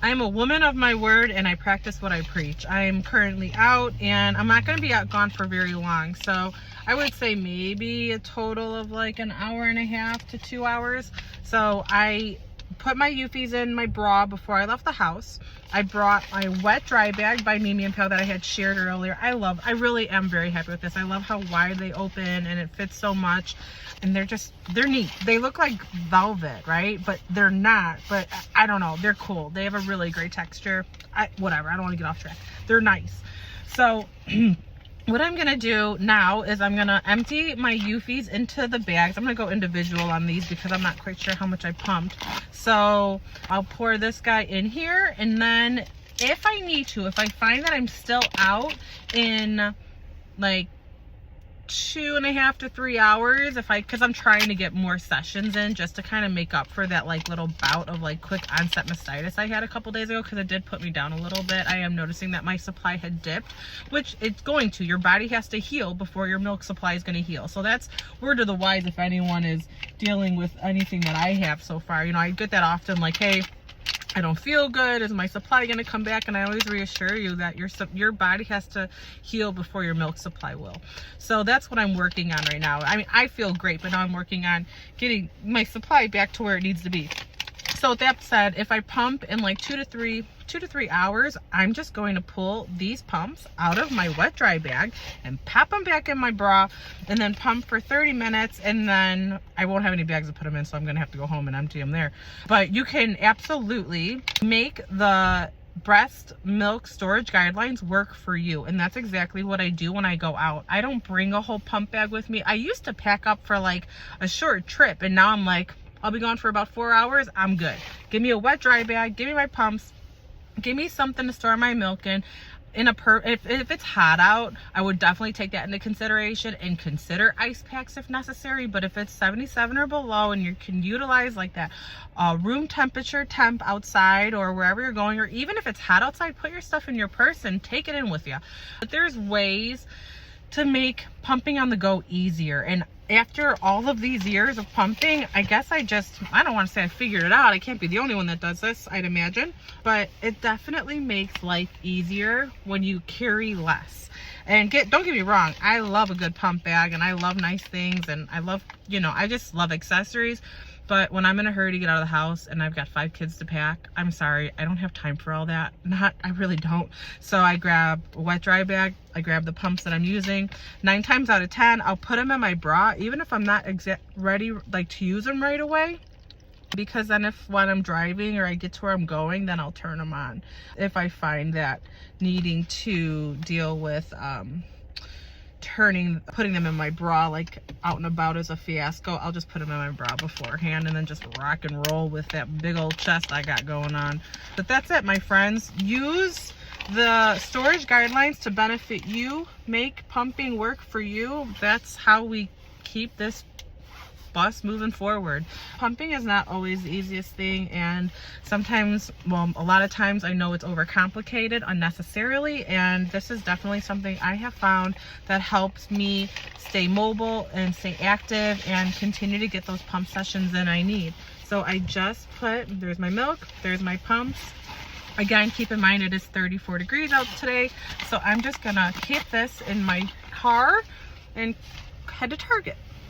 I am a woman of my word and I practice what I preach. I am currently out and I'm not going to be gone for very long. So I would say maybe a total of like an hour and a half to 2 hours. So I put my Eufys in my bra before I left the house. I brought my wet dry bag by Mimi and Pal that I had shared earlier. I really am very happy with this. I love how wide they open and it fits so much. And they're neat. They look like velvet, right? But they're not. But I don't know. They're cool. They have a really great texture. Whatever. I don't want to get off track. They're nice. So what I'm going to do now is I'm going to empty my Eufys into the bags. I'm going to go individual on these because I'm not quite sure how much I pumped. So I'll pour this guy in here. And then if I need to, if I find that I'm still out in like 2.5 to 3 hours, because I'm trying to get more sessions in just to kind of make up for that like little bout of like quick onset mastitis I had a couple days ago, because it did put me down a little bit. I am noticing that my supply had dipped, which it's going to. Your body has to heal before your milk supply is going to heal. So that's word of the wise if anyone is dealing with anything that I have so far. You know, I get that often, like, hey, I don't feel good. Is my supply going to come back? And I always reassure you that your body has to heal before your milk supply will. So that's what I'm working on right now. I mean, I feel great, but now I'm working on getting my supply back to where it needs to be. So with that said, if I pump in like 2 to 3 hours, I'm just going to pull these pumps out of my wet dry bag and pop them back in my bra and then pump for 30 minutes. And then I won't have any bags to put them in, so I'm going to have to go home and empty them there. But you can absolutely make the breast milk storage guidelines work for you. And that's exactly what I do when I go out. I don't bring a whole pump bag with me. I used to pack up for like a short trip, and now I'm like, I'll be gone for about 4 hours. I'm good. Give me a wet dry bag. Give me my pumps. Give me something to store my milk in. If it's hot out, I would definitely take that into consideration and consider ice packs if necessary. But if it's 77 or below and you can utilize like that room temperature temp outside or wherever you're going, or even if it's hot outside, put your stuff in your purse and take it in with you. But there's ways to make pumping on the go easier. And after all of these years of pumping, I guess I don't want to say I figured it out. I can't be the only one that does this, I'd imagine. But it definitely makes life easier when you carry less. And don't get me wrong, I love a good pump bag and I love nice things and I love, I just love accessories. But when I'm in a hurry to get out of the house and I've got 5 kids to pack, I'm sorry, I don't have time for all that. I really don't. So I grab a wet dry bag, I grab the pumps that I'm using. 9 times out of 10, I'll put them in my bra, even if I'm not ready like to use them right away. Because then when I'm driving or I get to where I'm going, then I'll turn them on. If I find that needing to deal with putting them in my bra like out and about is a fiasco, I'll just put them in my bra beforehand and then just rock and roll with that big old chest I got going on. But that's it, my friends. Use the storage guidelines to benefit you. Make pumping work for you. That's how we keep this bus moving forward. Pumping is not always the easiest thing, and sometimes, well, a lot of times I know it's overcomplicated unnecessarily, and this is definitely something I have found that helps me stay mobile and stay active and continue to get those pump sessions in I need. So I just there's my milk, there's my pumps. Again, keep in mind it is 34 degrees out today, so I'm just gonna keep this in my car and head to Target.